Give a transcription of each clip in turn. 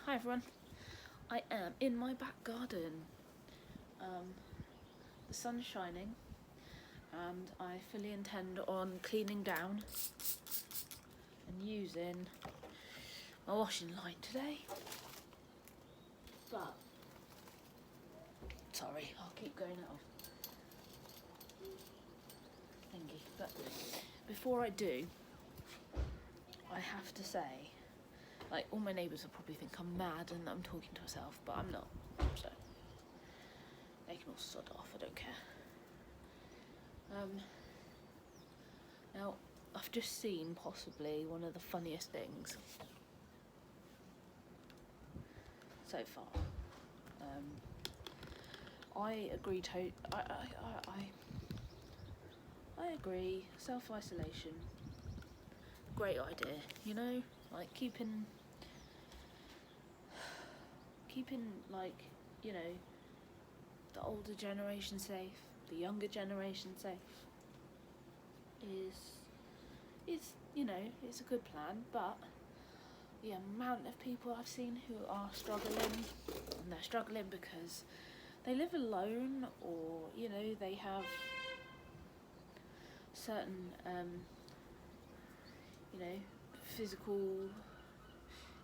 Hi everyone. I am in my back garden. The sun's shining and I fully intend on cleaning down and using my washing line today. But, sorry, I'll keep going out of thingy. But before I do, I have to say, like, all my neighbours will probably think I'm mad and that I'm talking to myself, but I'm not, so they can all sod off, I don't care. Now, I've just seen possibly one of the funniest things so far. I agree I agree, self-isolation, great idea, you know, like keeping like, you know, the older generation safe, the younger generation safe is, you know, it's a good plan, but the amount of people I've seen who are struggling, and they're struggling because they live alone, or, you know, they have certain, you know, physical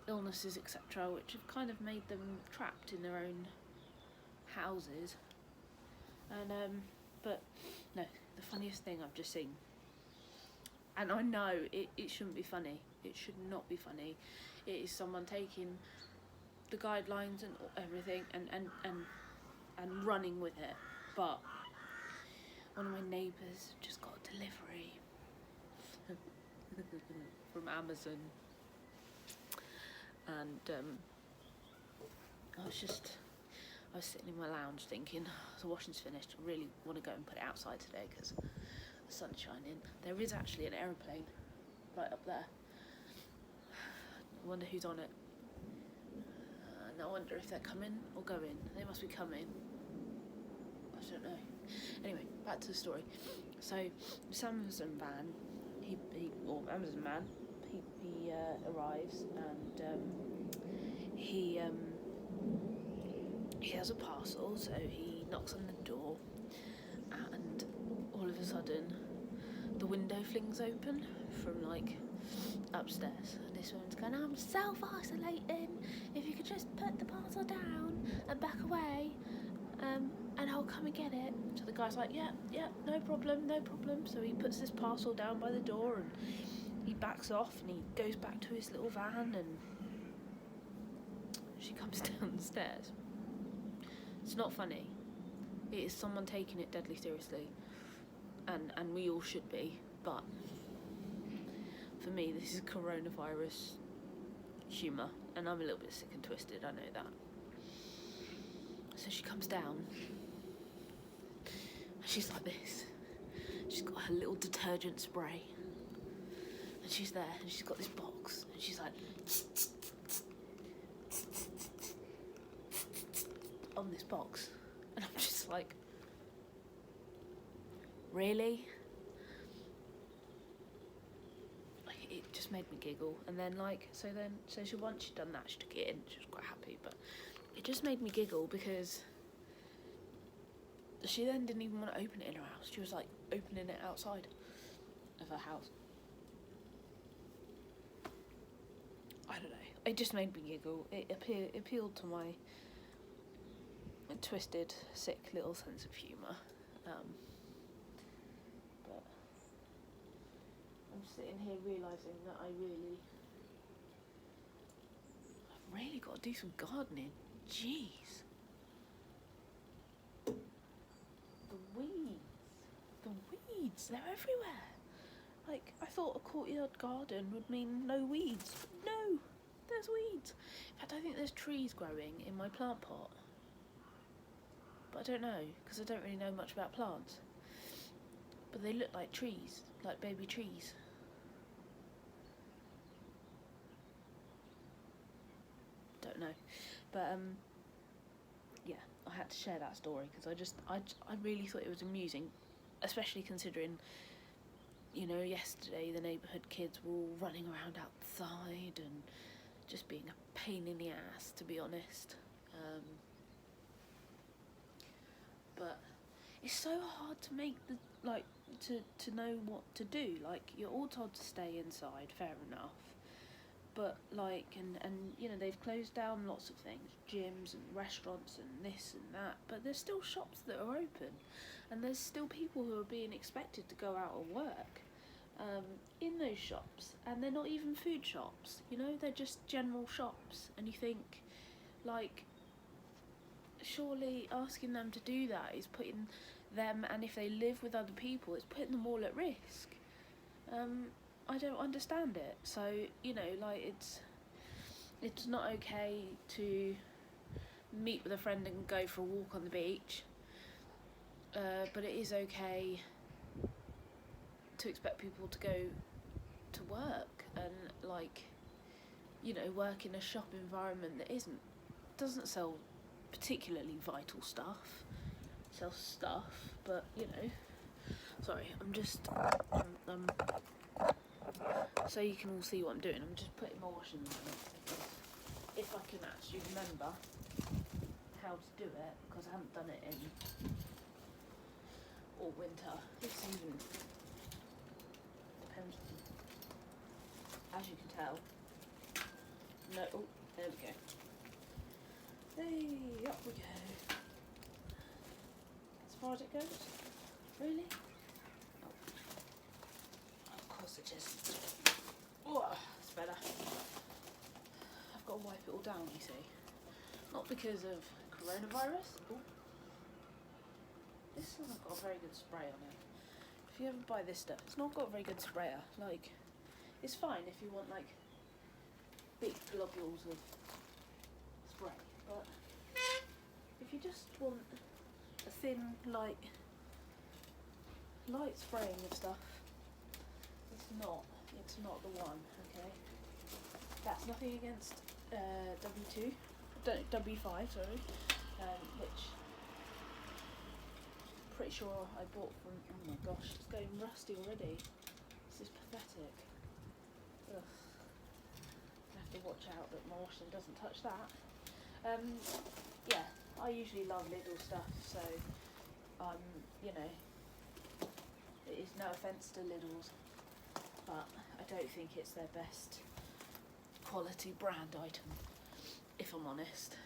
illnesses, etc., which have kind of made them trapped in their own houses. And but no, the funniest thing I've just seen, and I know it shouldn't be funny, it should not be funny, it is someone taking the guidelines and everything and running with it. But one of my neighbours just got a delivery from Amazon, and I was sitting in my lounge thinking, the washing's finished, I really want to go and put it outside today because the sun's shining. There is actually an aeroplane right up there. I wonder who's on it. And I wonder if they're coming or going. They must be coming. I don't know. Anyway, back to the story. So, this Amazon van, Amazon man, he arrives, and he has a parcel, so he knocks on the door, and all of a sudden the window flings open from like upstairs, and this woman's going, I'm self-isolating, if you could just put the parcel down and back away, and I'll come and get it. So the guy's like, yeah, no problem. So he puts this parcel down by the door and he backs off and he goes back to his little van, and she comes down the stairs. It's not funny. It is someone taking it deadly seriously, and we all should be, but for me this is coronavirus humour, and I'm a little bit sick and twisted, I know that. So she comes down, and she's like this. She's got her little detergent spray, and she's there, and she's got this box, and she's like on this box, and I'm just like, really? Like, it just made me giggle. And then so once she'd done that, she took it in, she was quite happy, but it just made me giggle because she then didn't even want to open it in her house. She was like opening it outside of her house. I don't know, it just made me giggle. It appealed to my twisted, sick little sense of humour. But I'm sitting here realising that I've really got to do some gardening. Jeez. The weeds, they're everywhere. Like, I thought a courtyard garden would mean no weeds. No, there's weeds. In fact, I think there's trees growing in my plant pot. But I don't know, because I don't really know much about plants. But they look like trees, like baby trees. Don't know. But, yeah, I had to share that story because I really thought it was amusing, especially considering, you know, yesterday the neighbourhood kids were all running around outside and just being a pain in the ass, to be honest. But it's so hard to make the, like, to know what to do. Like, you're all told to stay inside, fair enough. But like, and you know, they've closed down lots of things, gyms and restaurants and this and that, but there's still shops that are open, and there's still people who are being expected to go out and work in those shops, and they're not even food shops, you know, they're just general shops, and you think, like, surely asking them to do that is putting them, and if they live with other people, it's putting them all at risk. I don't understand it. So, you know, like, it's not okay to meet with a friend and go for a walk on the beach, but it is okay to expect people to go to work and, like, you know, work in a shop environment that doesn't sell particularly vital stuff, sells stuff, but, you know, sorry, I'm just so you can all see what I'm doing, I'm just putting my washing line up, because if I can actually remember how to do it, because I haven't done it in all winter. This even depends on, as you can tell. No, oh, there we go. Hey, up we go. As far as it goes? Really? Oh. Of course it is. Oh, it's better. I've got to wipe it all down, you see. Not because of coronavirus. Ooh. This hasn't got a very good spray on it. If you ever buy this stuff, it's not got a very good sprayer. Like, it's fine if you want, like, big globules of spray, but if you just want a thin, light spraying of stuff, it's not the one, okay? That's nothing against W5, sorry, which I'm pretty sure I bought from, oh my gosh, it's going rusty already. This is pathetic. Ugh. I have to watch out that my washing doesn't touch that. Yeah, I usually love Lidl stuff, so you know, it is no offence to Lidl's, but I don't think it's their best quality brand item, if I'm honest.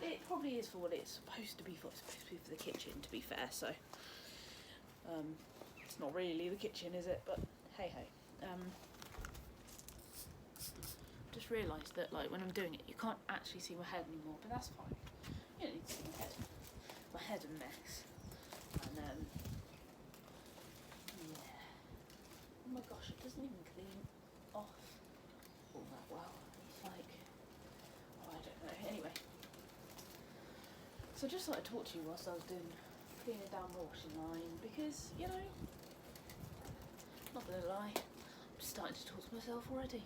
It probably is for what it's supposed to be for. It's supposed to be for the kitchen, to be fair, so it's not really the kitchen, is it? But hey ho. Just realised that, like, when I'm doing it, you can't actually see my head anymore, but that's fine. You don't need to see my head. My head's a mess. And yeah. Oh my gosh, it doesn't even clean off all that well. It's like, oh, I don't know. Anyway. So I just thought I'd talk to you whilst I was cleaning down the washing line, because, you know, not gonna lie, I'm starting to talk to myself already.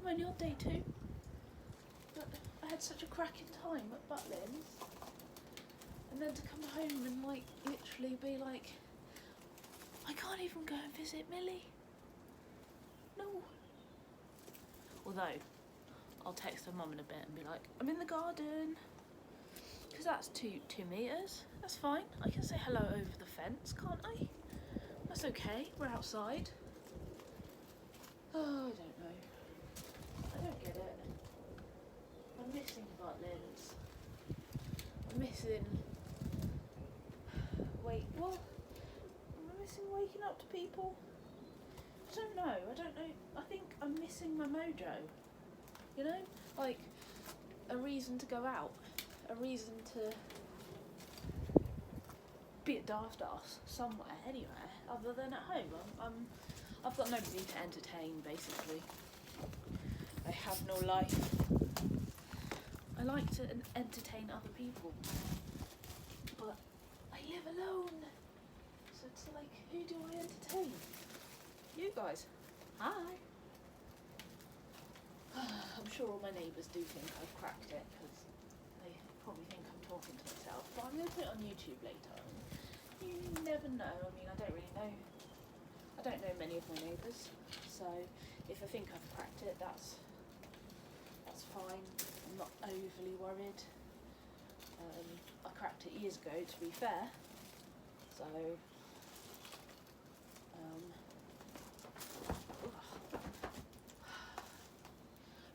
I'm only on day 2, but I had such a cracking time at Butlins, and then to come home and, like, literally be like, I can't even go and visit Millie. No. Although, I'll text her mum in a bit and be like, I'm in the garden, because that's 2 metres, that's fine. I can say hello over the fence, can't I? That's okay, we're outside. Oh, I don't know. I don't get it. I'm missing Butlins. I'm missing... Wait, what? I'm missing waking up to people. I don't know. I think I'm missing my mojo. You know? Like, a reason to go out. A reason to be a daft ass somewhere, anywhere, other than at home. I've got nobody to entertain, basically. I have no life. I like to entertain other people, but I live alone. So it's like, who do I entertain? You guys. Hi. I'm sure all my neighbours do think I've cracked it, because they probably think I'm talking to myself, but I'm going to put it on YouTube later. You never know. I mean, I don't really know. I don't know many of my neighbours, so if I think I've cracked it, that's overly worried. I cracked it years ago, to be fair, so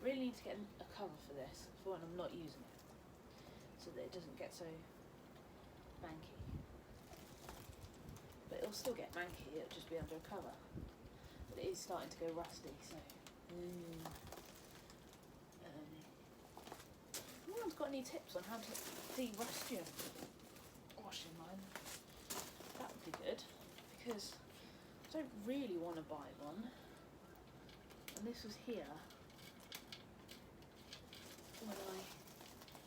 really need to get a cover for this, for when I'm not using it, so that it doesn't get so manky. But it'll still get manky, it'll just be under a cover. But it is starting to go rusty, so no one's got any tips on how to de-rust your washing line. That would be good, because I don't really want to buy one. And this was here when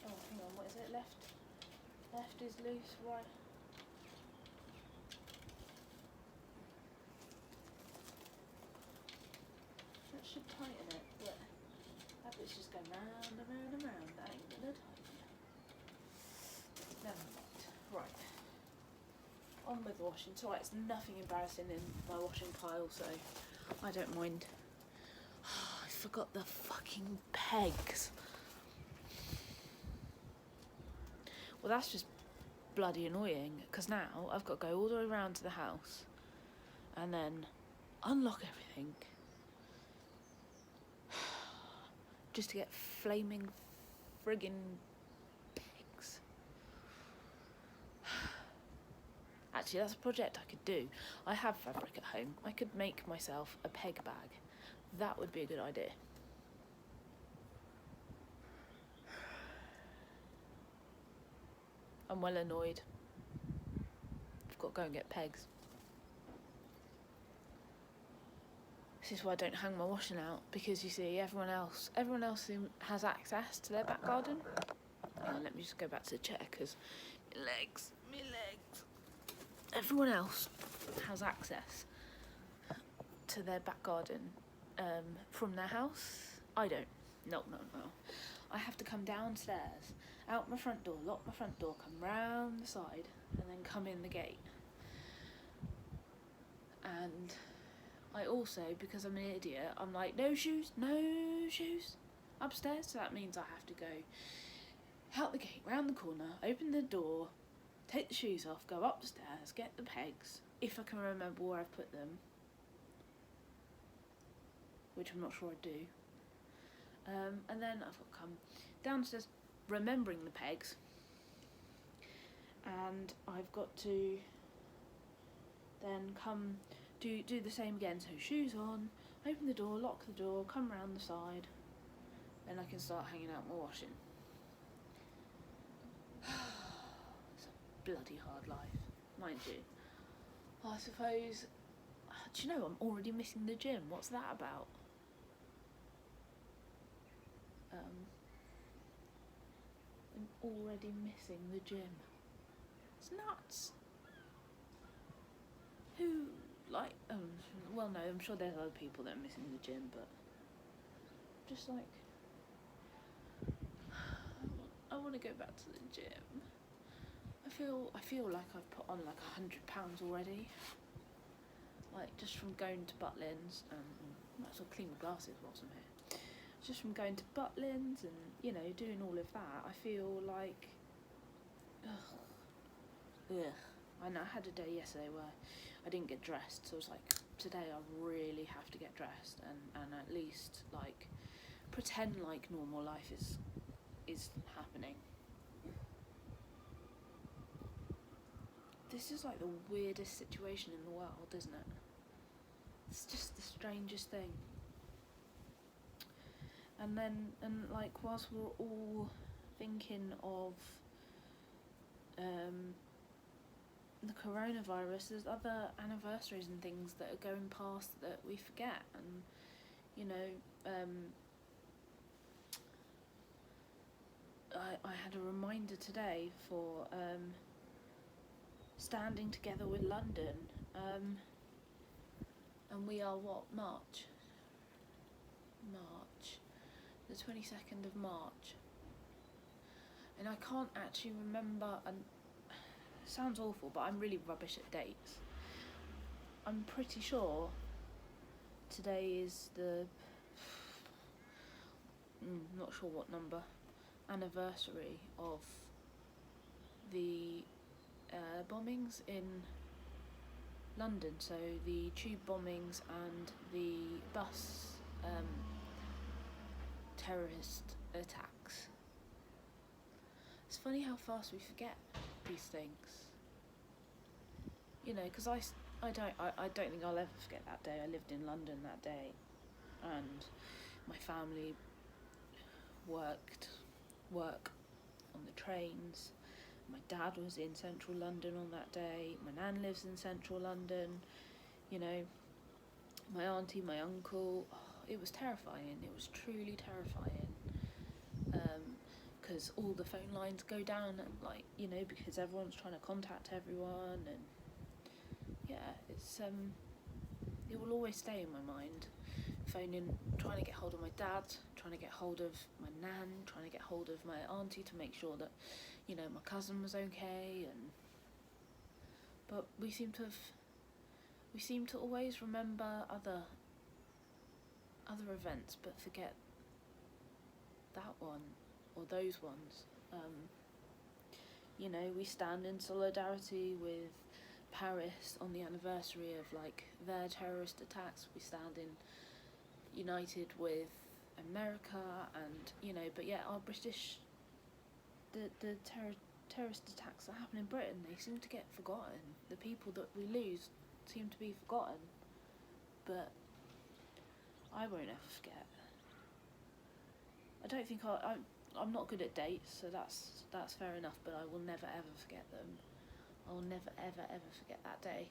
oh, hang on, what is it? Left is loose, right. That should tighten it, but that bit's just going round and round and round. That ain't gonna tighten it. Never mind. Right. On with the washing. It's alright, it's nothing embarrassing in my washing pile, so I don't mind. I forgot the fucking pegs. Well, that's just bloody annoying, because now I've got to go all the way around to the house and then unlock everything just to get flaming friggin' pegs. Actually, that's a project I could do. I have fabric at home. I could make myself a peg bag. That would be a good idea. I'm well annoyed. I've got to go and get pegs. This is why I don't hang my washing out, because you see, everyone else who has access to their back garden. Hang on, let me just go back to the chair, because my legs. Everyone else has access to their back garden from their house. I don't. No. I have to come downstairs, out my front door, lock my front door, come round the side, and then come in the gate. And I also, because I'm an idiot, I'm like, no shoes upstairs. So that means I have to go out the gate, round the corner, open the door, take the shoes off, go upstairs, get the pegs, if I can remember where I've put them, which I'm not sure I do. And then I've got to come downstairs remembering the pegs, and I've got to then come do the same again. So shoes on, open the door, lock the door, come round the side, then I can start hanging out my washing. It's a bloody hard life, mind you. I suppose, do you know, I'm already missing the gym. What's that about? I'm already missing the gym. It's nuts. Who, like, well, no, I'm sure there's other people that are missing the gym, but just like, I want to go back to the gym. I feel like I've put on like £100 already. Like, just from going to Butlins, might as well clean my glasses whilst I'm here. Just from going to Butlins and, you know, doing all of that, I feel like, ugh. I know I had a day yesterday where I didn't get dressed, so I was like, today I really have to get dressed and at least, like, pretend like normal life is happening. This is like the weirdest situation in the world, isn't it? It's just the strangest thing. And like, whilst we're all thinking of the coronavirus, there's other anniversaries and things that are going past that we forget. And, you know, I had a reminder today for Standing Together with London, and we are what, March, the 22nd of March, and I can't actually remember, and it sounds awful, but I'm really rubbish at dates. I'm pretty sure today is the, not sure what number, anniversary of the bombings in London, so the tube bombings and the bus terrorist attacks. It's funny how fast we forget these things. You know, because I don't think I'll ever forget that day. I lived in London that day, and my family work on the trains. My dad was in central London on that day. My nan lives in central London. You know, my auntie, my uncle. Oh, it was terrifying. It was truly terrifying. Because all the phone lines go down, and like, you know, because everyone's trying to contact everyone, and yeah, it's it will always stay in my mind. Phoning, trying to get hold of my dad, trying to get hold of my nan, trying to get hold of my auntie to make sure that, you know, my cousin was okay, but we seem to always remember other events, but forget that one or those ones. You know, we stand in solidarity with Paris on the anniversary of like their terrorist attacks. We stand in united with America, and you know, but yet our British, the terrorist attacks that happen in Britain, they seem to get forgotten. The people that we lose seem to be forgotten, but I won't ever forget. I don't think I'm not good at dates, so that's fair enough, but I will never ever forget them. I will never ever forget that day.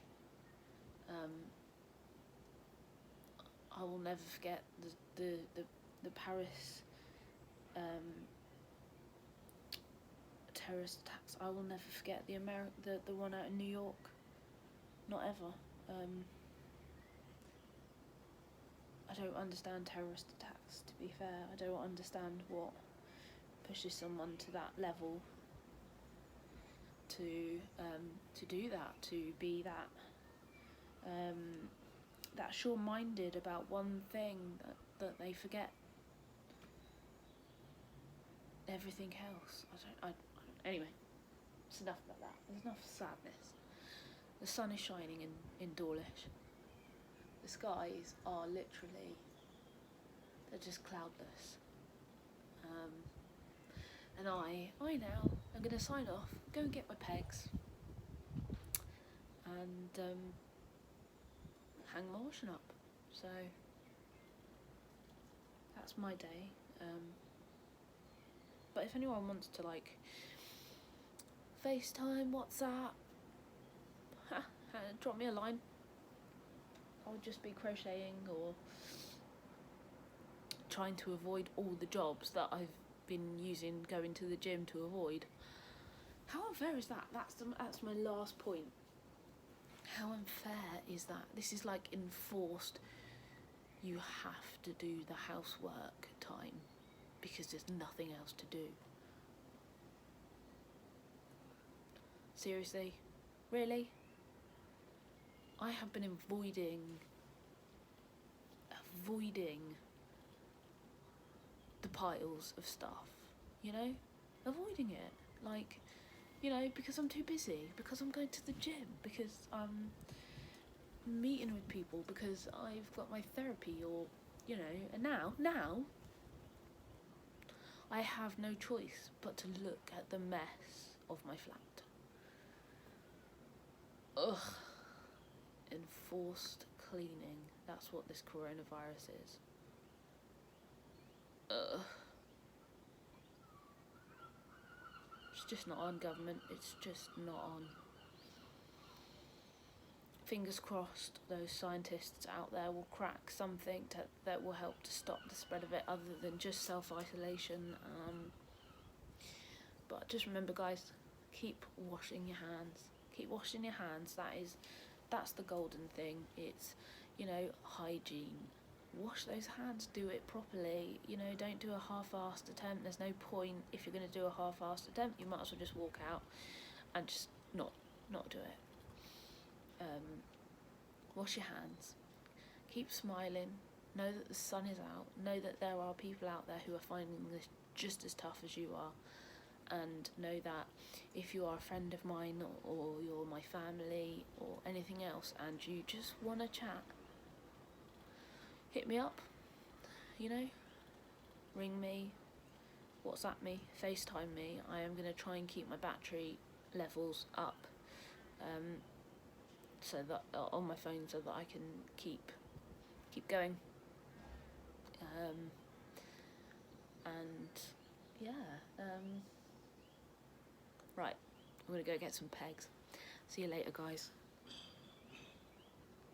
I will never forget the Paris terrorist attacks. I will never forget the one out in New York. Not ever. I don't understand terrorist attacks, to be fair. I don't understand what pushes someone to that level to do that, to be that sure-minded about one thing that they forget everything else. Anyway, it's enough about that. There's enough sadness. The sun is shining in Dawlish. The skies are literally, they're just cloudless. And I now am going to sign off, go and get my pegs, and hang my washing up. So that's my day. But if anyone wants to like FaceTime, WhatsApp, drop me a line. I'll just be crocheting or trying to avoid all the jobs that I've been using going to the gym to avoid. How unfair is that? That's my last point. How unfair is that? This is like enforced. You have to do the housework time because there's nothing else to do. Seriously? Really? I have been avoiding the piles of stuff, you know? Avoiding it. Like, you know, because I'm too busy, because I'm going to the gym, because I'm meeting with people, because I've got my therapy, or, you know, and now, I have no choice but to look at the mess of my flat. Ugh. Enforced cleaning. That's what this coronavirus is. Ugh. It's just not on, government. It's just not on. Fingers crossed those scientists out there will crack something that will help to stop the spread of it, other than just self-isolation. But just remember, guys, keep washing your hands. Keep washing your hands. That's the golden thing. It's, you know, hygiene. Wash those hands, do it properly. You know, don't do a half-assed attempt. There's no point. If you're going to do a half-assed attempt, you might as well just walk out and just not do it. Wash your hands. Keep smiling. know that the sun is out, know that there are people out there who are finding this just as tough as you are, and know that if you are a friend of mine or you're my family or anything else and you just want to chat, hit me up, you know, ring me, WhatsApp me, FaceTime me. I am going to try and keep my battery levels up, so that on my phone, so that I can keep going, and yeah, right, I'm gonna go get some pegs. See you later, guys.